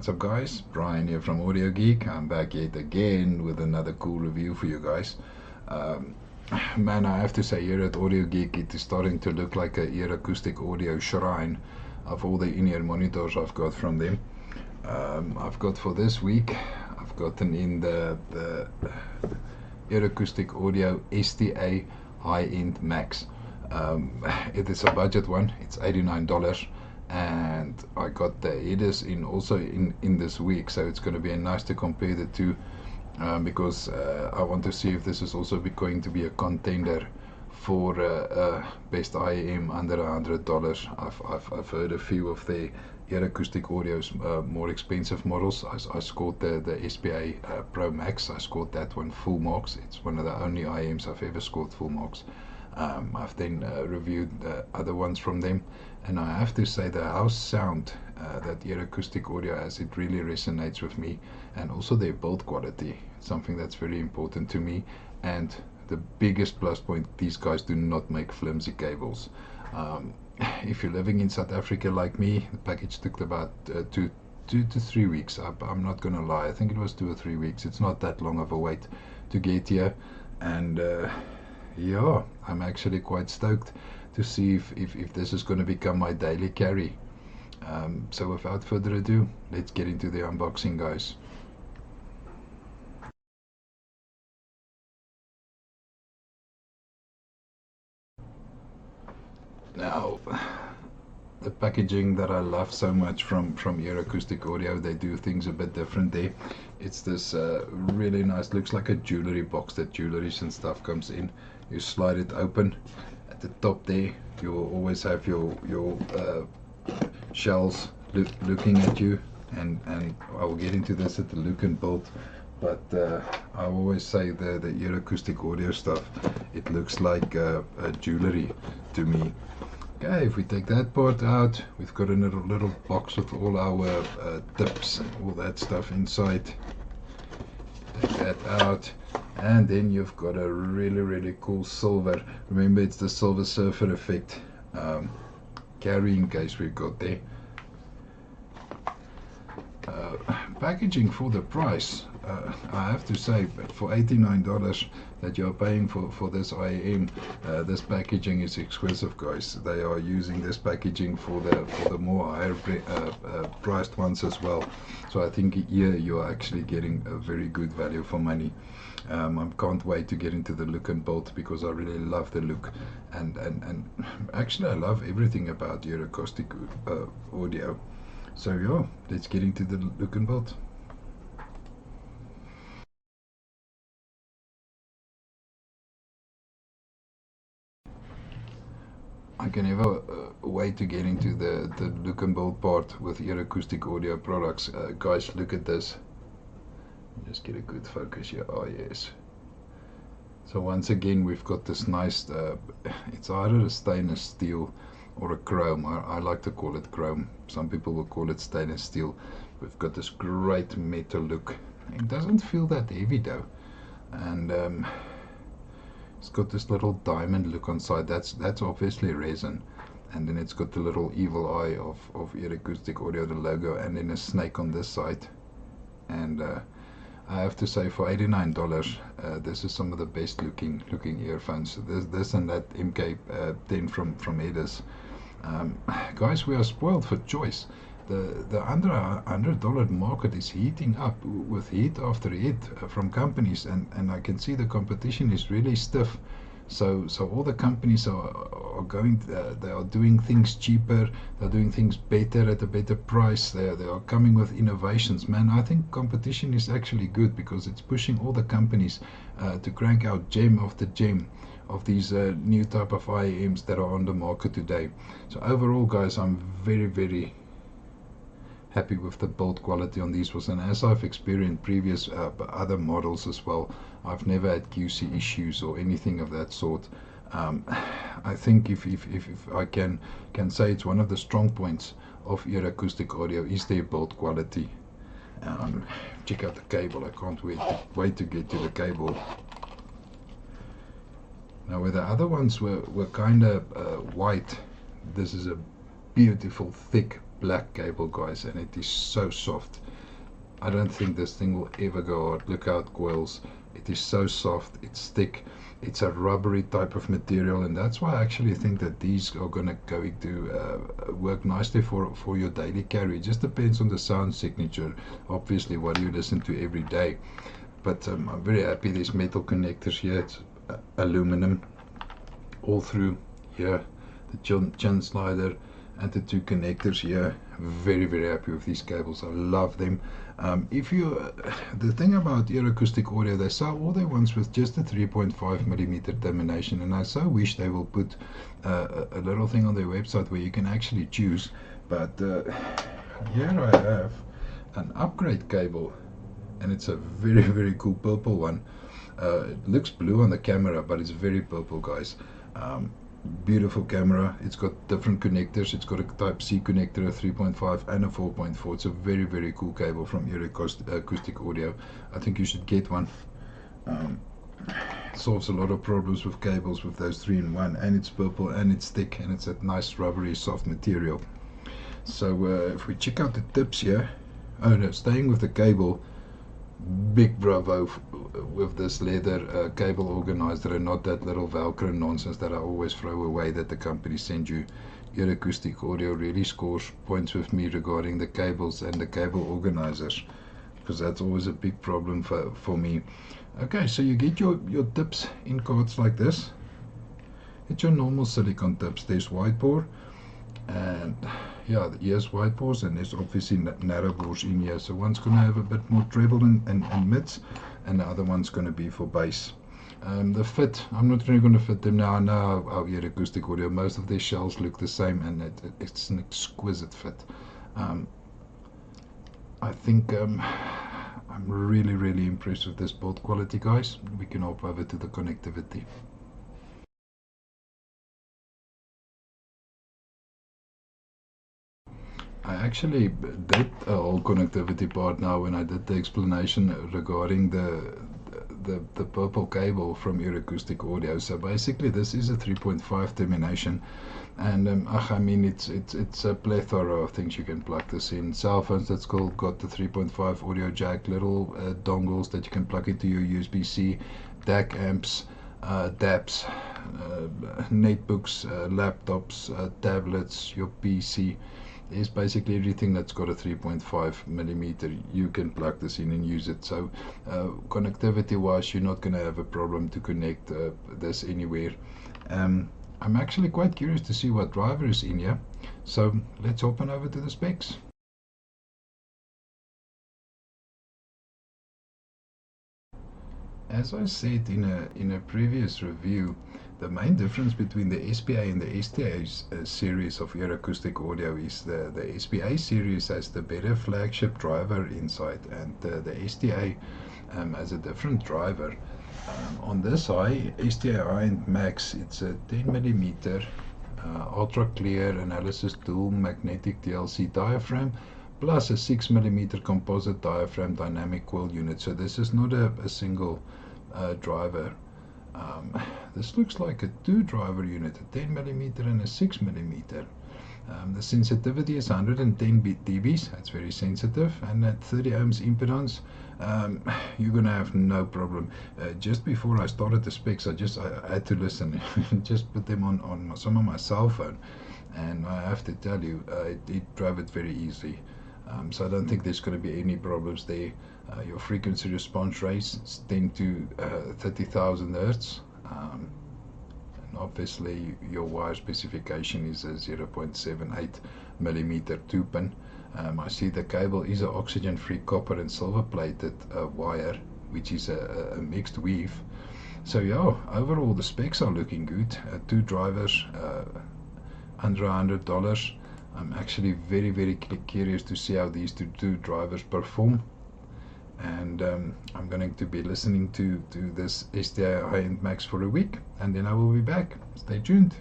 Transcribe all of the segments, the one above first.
What's up guys, Brian here from Audio Geek. I'm back yet again with another cool review for you guys. Man, I have to say here at Audio Geek it is starting to look like a EarAcoustic audio shrine of all the in-ear monitors I've got from them. I've got for this week, I've gotten in the EarAcoustic Audio STA high-end Max. It is a budget one, it's $89. And I got the headers in also in this week, so it's going to be nice to compare the two, because I want to see if this is also going to be a contender for best IEM under $100. I've heard a few of the EarAcoustic Audio's more expensive models. I scored the SPA Pro Max. I scored that one full marks. It's one of the only IEMs I've ever scored full marks. I've then reviewed other ones from them, and I have to say the house sound that EarAcoustic Audio has, it really resonates with me, and also their build quality, something that's very important to me. And the biggest plus point, these guys do not make flimsy cables. If you're living in South Africa like me, the package took about 2 to 3 weeks. I'm not gonna lie, I think it was 2 or 3 weeks. It's not that long of a wait to get here, and yeah, I'm actually quite stoked to see if this is going to become my daily carry. So without further ado, let's get into the unboxing, guys. Now, the packaging that I love so much from EarAcoustic Audio, they do things a bit different there. It's this really nice, looks like a jewelry box that jewelry and stuff comes in. You slide it open. At the top there, you'll always have your shells looking at you, and I will get into this at the look and build, but I always say the EarAcoustic Audio stuff, it looks like a jewelry to me. Okay, if we take that part out, we've got a little box with all our tips and all that stuff inside. Take that out, and then you've got a really cool silver. Remember, it's the Silver Surfer effect carrying case we've got there. Packaging for the price, I have to say, but for $89 that you're paying for this IEM, this packaging is exquisite, guys. They are using this packaging for the more higher priced ones as well. So I think here you're actually getting a very good value for money. I can't wait to get into the look and build, because I really love the look, and actually I love everything about EarAcoustic Audio. So yeah, let's get into the look and build. I can never wait to get into the look and build part with EarAcoustic Audio products. Guys, look at this. Just get a good focus here. Oh yes. So once again, we've got this nice, it's either a stainless steel or a chrome. I like to call it chrome. Some people will call it stainless steel. We've got this great metal look. It doesn't feel that heavy though, and it's got this little diamond look on side. That's obviously resin, and then it's got the little evil eye of EarAcoustic Audio, the logo, and then a snake on this side. And I have to say, for $89, this is some of the best looking earphones. This and that MK10 from Edis. Guys, we are spoiled for choice. The under $100 market is heating up with hit after hit from companies, and I can see the competition is really stiff. So all the companies are going, they are doing things cheaper, they're doing things better at a better price, they are coming with innovations. Man, I think competition is actually good, because it's pushing all the companies to crank out gem after gem of these new type of IEMs that are on the market today. So overall, guys, I'm very happy with the build quality on these ones, and as I've experienced previous other models as well, I've never had QC issues or anything of that sort. I think if I can say, it's one of the strong points of EarAcoustic Audio is their build quality. Check out the cable. I can't wait to get to the cable. Now, where the other ones were kind of white, this is a beautiful thick black cable, guys, and it is so soft. I don't think this thing will ever go hard. Look how it coils. It is so soft, it's thick, it's a rubbery type of material, and that's why I actually think that these are going to work nicely for your daily carry. It just depends on the sound signature, obviously, what you listen to every day. But I'm very happy. There's metal connectors here. It's aluminum all through here, the chin slider and the two connectors here. Very, very happy with these cables. I love them. The thing about EarAcoustic audio, they sell all their ones with just a 3.5mm termination, and I so wish they will put a little thing on their website where you can actually choose. But here I have an upgrade cable, and it's a very, very cool purple one. It looks blue on the camera, but it's very purple, guys. Beautiful camera. It's got different connectors. It's got a type C connector, a 3.5 and a 4.4. It's a very, very cool cable from EarAcoustic audio. I think you should get one. Solves a lot of problems with cables with those 3-in-1, and it's purple and it's thick and it's a nice rubbery soft material. So if we check out the tips here, oh no, staying with the cable, big bravo with this leather cable organizer, and not that little velcro nonsense that I always throw away that the company sends you. EarAcoustic audio really scores points with me regarding the cables and the cable organizers, because that's always a big problem for me. Okay, so you get your tips in cards like this. It's your normal silicone tips. There's wide bore, and yeah, the ears wide bores, and there's obviously narrow bores in here. So one's going to have a bit more treble and mids, and the other one's going to be for bass. The fit, I'm not really going to fit them now. I know how EarAcoustic audio, most of their shells look the same, and it's an exquisite fit. I think I'm really, really impressed with this build quality, guys. We can hop over to the connectivity. I actually did a whole connectivity part now when I did the explanation regarding the purple cable from EarAcoustic audio. So basically this is a 3.5 termination, and I mean it's a plethora of things you can plug this in. Cell phones, that's got the 3.5 audio jack, little dongles that you can plug into your USB-C, DAC amps, DAPs, netbooks, laptops, tablets, your PC. Is basically everything that's got a 3.5mm. You can plug this in and use it. So connectivity wise, you're not going to have a problem to connect this anywhere. I'm actually quite curious to see what driver is in here, so let's open over to the specs. As I said in a previous review, the main difference between the SPA and the STA series of EarAcoustic audio is the SPA series has the better flagship driver inside, and the STA has a different driver. On this STA high-end Max, it's a 10mm ultra clear analysis dual magnetic DLC diaphragm, plus a 6mm composite diaphragm dynamic coil unit. So this is not a single driver. This looks like a 2-driver unit, a 10mm and a 6mm. The sensitivity is 110 dBs. That's very sensitive, and at 30 ohms impedance, you're gonna have no problem. Just before I started the specs, I had to listen, just put them on some of my cell phone, and I have to tell you, it drove it very easily. So I don't think there's going to be any problems there. Your frequency response rates 10 to 30,000 hertz, and obviously your wire specification is a 0.78mm 2-pin. I see the cable is an oxygen-free copper and silver-plated wire, which is a mixed weave. So yeah, overall the specs are looking good. 2 drivers, under $100. I'm actually very, very curious to see how these two drivers perform, and I'm going to be listening to this STA high-end Max for a week, and then I will be back. Stay tuned.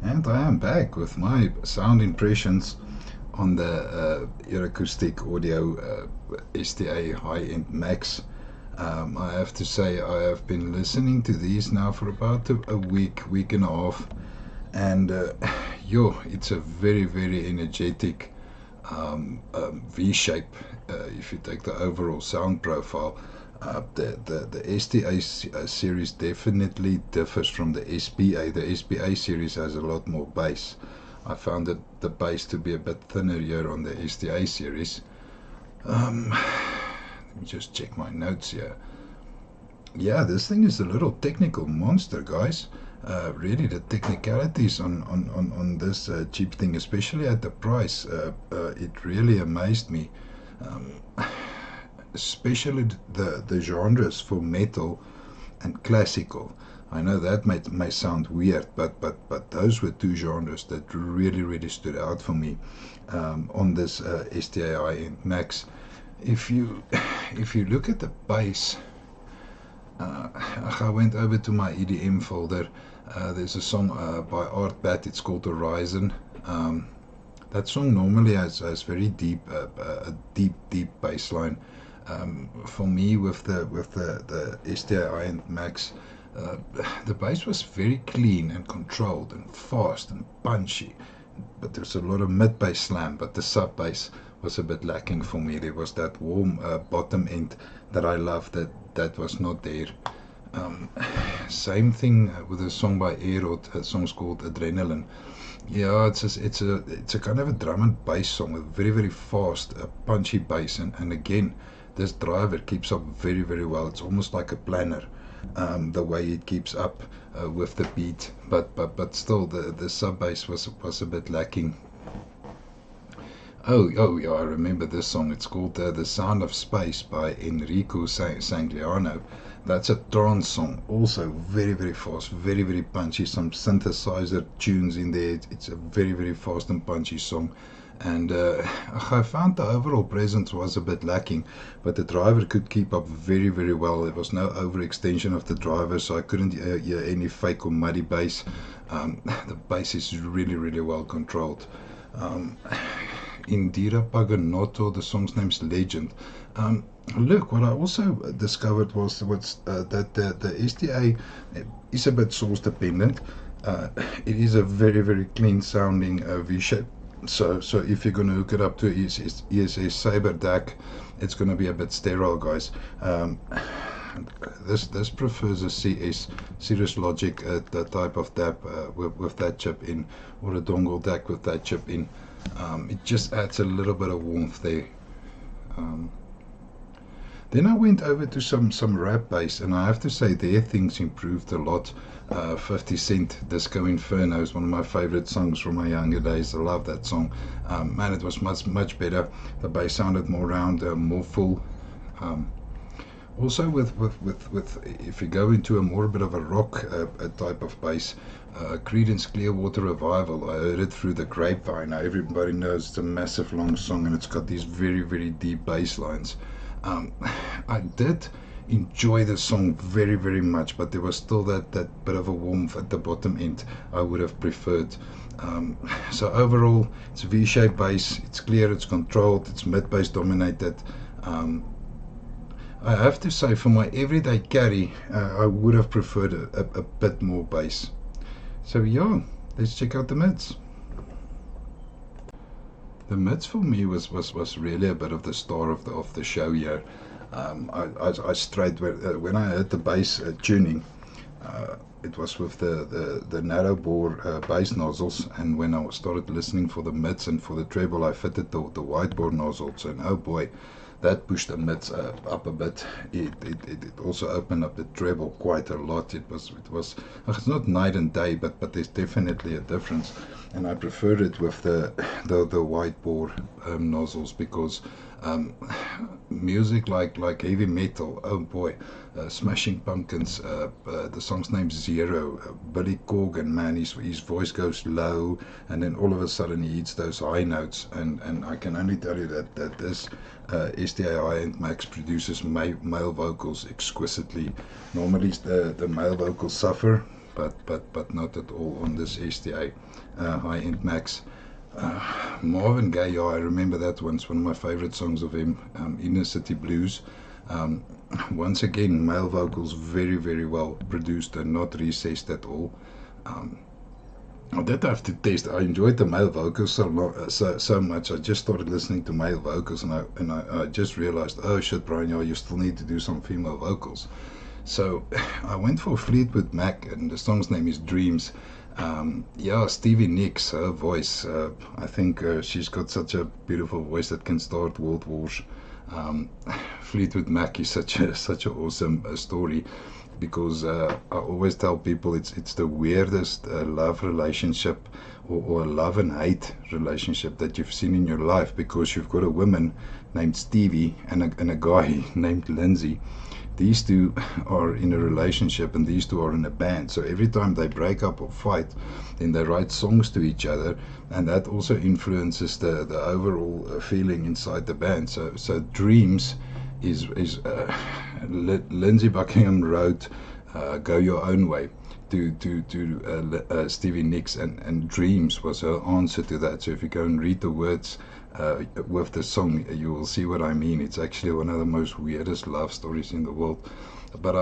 And I am back with my sound impressions on the EarAcoustic audio STA high-end Max. I have to say I have been listening to these now for about a week and a half, and yo, it's a very, very energetic V shape. If you take the overall sound profile, the STA series definitely differs from the SPA. The SPA series has a lot more bass. I found the bass to be a bit thinner here on the STA series. Let me just check my notes here. Yeah, this thing is a little technical monster, guys. Really, the technicalities on this cheap thing, especially at the price, it really amazed me. Especially the genres for metal and classical. I know that may sound weird, but those were two genres that really stood out for me on this STA and Max. If you look at the bass, I went over to my EDM folder. There's a song by Artbat. It's called Horizon. That song normally has very deep, a deep bass line. For me, with the STA and Max, the bass was very clean and controlled and fast and punchy, but there's a lot of mid bass slam, but the sub bass was a bit lacking for me. There was that warm bottom end that I loved that was not there. Same thing with a song by Airod. A song's called Adrenaline. Yeah, it's a kind of a drum and bass song with very fast, punchy bass, and again, this driver keeps up very well. It's almost like a planar, the way it keeps up with the beat, but still the sub bass was a bit lacking. Oh yeah, I remember this song. It's called The Sound of Space by Enrico Sangiuliano. That's a trance song, also very fast, very punchy, some synthesizer tunes in there. It's a very fast and punchy song, and I found the overall presence was a bit lacking, but the driver could keep up very well. There was no overextension of the driver, so I couldn't hear any fake or muddy bass. The bass is really well controlled. Indira, Paganotto, the song's name's Legend. Look, what I also discovered was that the STA is a bit source dependent. It is a very clean sounding V shape. So if you're going to hook it up to ESS Saber DAC, it's going to be a bit sterile, guys. This prefers a CS Cirrus Logic the type of DAP with that chip in, or a dongle DAC with that chip in. It just adds a little bit of warmth there. Then I went over to some rap bass, and I have to say there things improved a lot. 50 Cent Disco Inferno is one of my favorite songs from my younger days. I love that song. Man, it was much better. The bass sounded more round, more full. Also with if you go into a more bit of a rock type of bass, Creedence Clearwater Revival, I heard it through the Grapevine. Now everybody knows it's a massive long song, and it's got these very deep bass lines. I did enjoy the song very much, but there was still that bit of a warmth at the bottom end I would have preferred. So overall, it's V-shaped bass, it's clear, it's controlled, it's mid bass dominated. I have to say, for my everyday carry, I would have preferred a bit more bass. So yeah, let's check out the mids. The mids for me was really a bit of the star of the show here. I straight when I heard the bass tuning, it was with the narrow bore bass nozzles, and when I started listening for the mids and for the treble, I fitted the wide bore nozzles, and oh boy, that pushed the mids up a bit. It also opened up the treble quite a lot. It was it's not night and day, but there's definitely a difference, and I prefer it with the wide bore nozzles, because music like heavy metal, oh boy, Smashing Pumpkins, the song's name's Zero, Billy Corgan, man, his voice goes low, and then all of a sudden he hits those high notes, and I can only tell you that this STA and Max produces male vocals exquisitely. Normally the male vocals suffer, but not at all on this STA high-end Max. Marvin Gaye, I remember that one. It's one of my favorite songs of him, Inner City Blues. Once again, male vocals very well produced and not recessed at all. I did have to test. I enjoyed the male vocals so much. I just started listening to male vocals, and I just realized, oh shit, Brian, you still need to do some female vocals. So I went for Fleetwood Mac, and the song's name is Dreams. Yeah, Stevie Nicks, her voice. I think she's got such a beautiful voice that can start world wars. Um, Fleetwood Mac is such a awesome story, because I always tell people it's the weirdest love relationship, or love and hate relationship that you've seen in your life, because you've got a woman named Stevie and a guy named Lindsey. These two are in a relationship, and these two are in a band. So every time they break up or fight, then they write songs to each other, and that also influences the overall feeling inside the band. So Dreams is Lindsey Buckingham wrote "Go Your Own Way" to Stevie Nicks, and Dreams was her answer to that. So if you go and read the words with the song, you will see what I mean. It's actually one of the most weirdest love stories in the world. But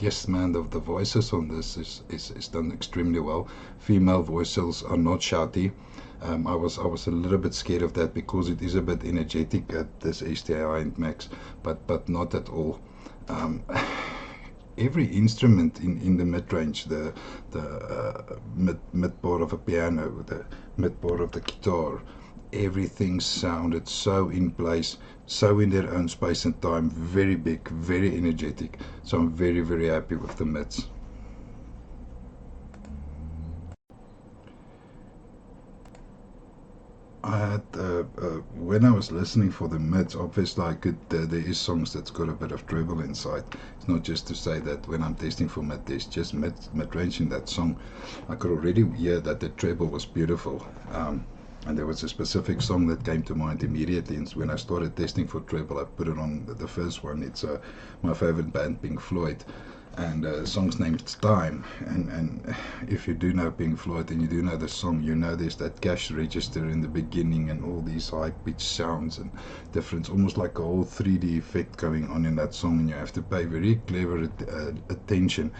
yes, man, the voices on this is done extremely well. Female voices are not shouty. I was a little bit scared of that, because it is a bit energetic at this STA and Max, but not at all. Um, every instrument in the mid range, the mid part of a piano, the mid part of the guitar, everything sounded so in place, so in their own space and time, very big, very energetic. So I'm very happy with the mids. I had when I was listening for the mids, obviously I could. There is songs that's got a bit of treble inside. It's not just to say that when I'm testing for mid, there's just mid range in that song. I could already hear that the treble was beautiful. And there was a specific song that came to mind immediately. And when I started testing for treble, I put it on the first one. It's my favorite band, Pink Floyd, and the song's named Time. And if you do know Pink Floyd and you do know the song, you know there's that cash register in the beginning and all these high pitched sounds and different, almost like a whole 3D effect going on in that song, and you have to pay very clever attention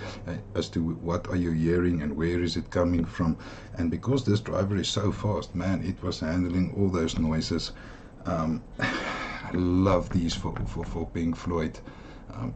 as to what are you hearing and where is it coming from. And because this driver is so fast, man, it was handling all those noises. I love these for Pink Floyd. Um,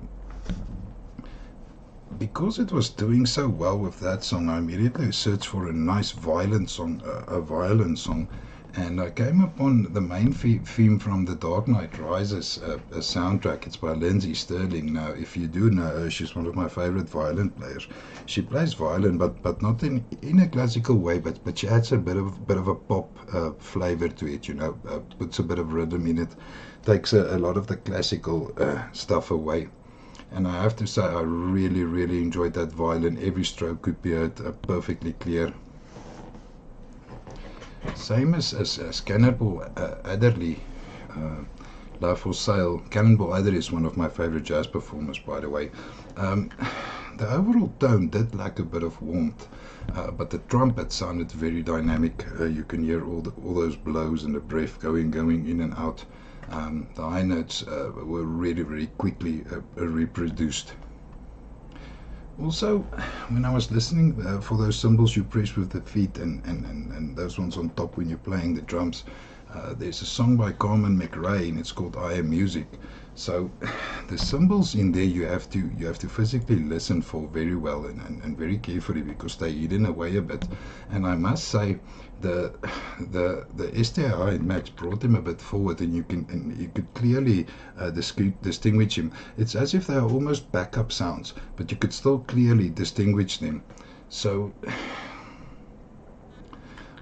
because it was doing so well with that song, I immediately searched for a nice violent song, a violin song, and I came upon the main theme from The Dark Knight Rises, a soundtrack. It's by Lindsey, Stirling. Now, if you do know her, she's one of my favorite violin players. She plays violin, but not in a classical way, but she adds a bit of a pop flavor to it. Puts a bit of rhythm in it, takes a lot of the classical stuff away. And I have to say, I really enjoyed that violin. Every stroke could be heard perfectly clear. Same as Cannonball Adderley, Love for Sale. Cannonball Adderley is one of my favorite jazz performers, by the way. Um, the overall tone did lack a bit of warmth, but the trumpet sounded very dynamic. You can hear all those blows and the breath going in and out. The high notes were very quickly reproduced. Also, when I was listening for those cymbals you press with the feet, and those ones on top when you're playing the drums, there's a song by Carmen McRae, and it's called I Am Music. So the cymbals in there you have to physically listen for very well and very carefully, because they hidden away a bit. And I must say, the STA and Max brought him a bit forward, and you could clearly distinguish him. It's as if they are almost backup sounds, but you could still clearly distinguish them. So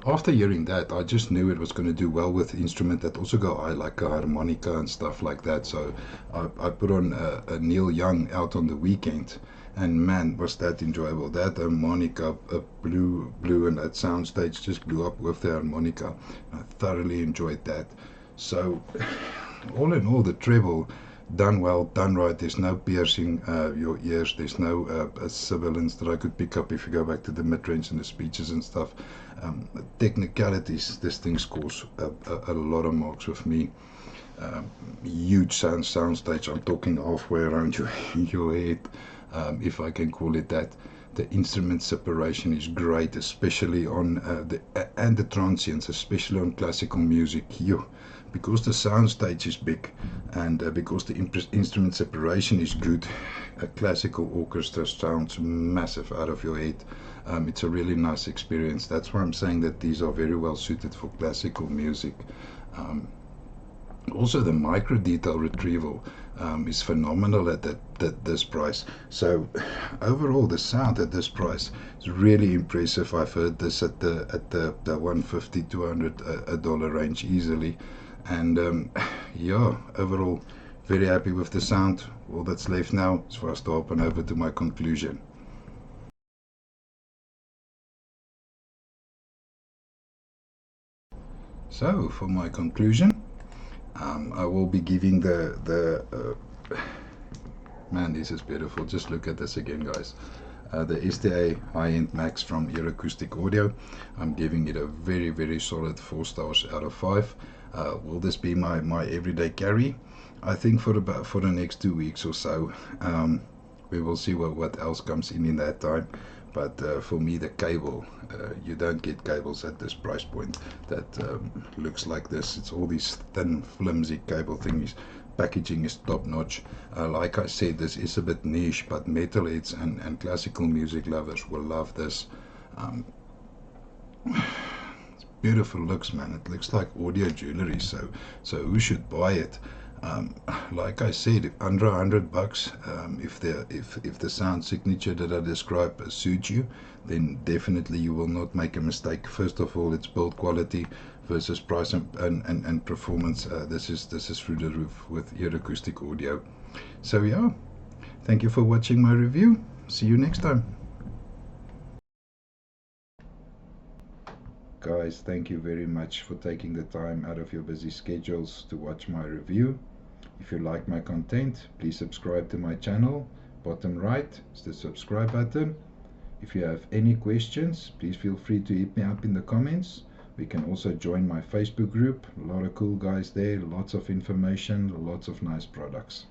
after hearing that, I just knew it was going to do well with instrument that also go high, like a harmonica and stuff like that. So I put on a Neil Young Out on the Weekend, and man, was that enjoyable. That harmonica blew, and that soundstage just blew up with the harmonica. I thoroughly enjoyed that. So all in all, the treble done well, done right. There's no piercing your ears. There's no sibilance that I could pick up if you go back to the mid-range and the speeches and stuff. Technicalities, this thing scores a lot of marks with me. Huge soundstage. I'm talking halfway around your head, if I can call it that. the instrument separation is great, especially on the transients, especially on classical music. Because the soundstage is big and because the instrument separation is good, a classical orchestra sounds massive out of your head. It's a really nice experience. That's why I'm saying that these are very well suited for classical music. Also, the micro detail retrieval is phenomenal at this price. So overall, the sound at this price is really impressive. I've heard this at the $150, $200 range easily, and yeah, overall very happy with the sound. All that's left now is for us to open over to my conclusion. So for my conclusion, I will be giving man, this is beautiful. Just look at this again, guys. The STA high-end Max from EarAcoustic Audio. I'm giving it a very, very solid 4 stars out of 5. Will this be my everyday carry? I think for the next 2 weeks or so. We will see what else comes in that time. But for me, the cable, you don't get cables at this price point that looks like this. It's all these thin, flimsy cable thingies. Packaging is top notch. Like I said, this is a bit niche, but metalheads and classical music lovers will love this. It's beautiful looks, man. It looks like audio jewelry, so who should buy it? Like I said, under $100, if the sound signature that I describe suits you, then definitely you will not make a mistake. First of all, it's build quality versus price and performance. This is through the roof with EarAcoustic Audio. So yeah, thank you for watching my review. See you next time. Guys, thank you very much for taking the time out of your busy schedules to watch my review. If you like my content, please subscribe to my channel. Bottom right is the subscribe button. If you have any questions, please feel free to hit me up in the comments. We can also join my Facebook group. A lot of cool guys there, lots of information, lots of nice products.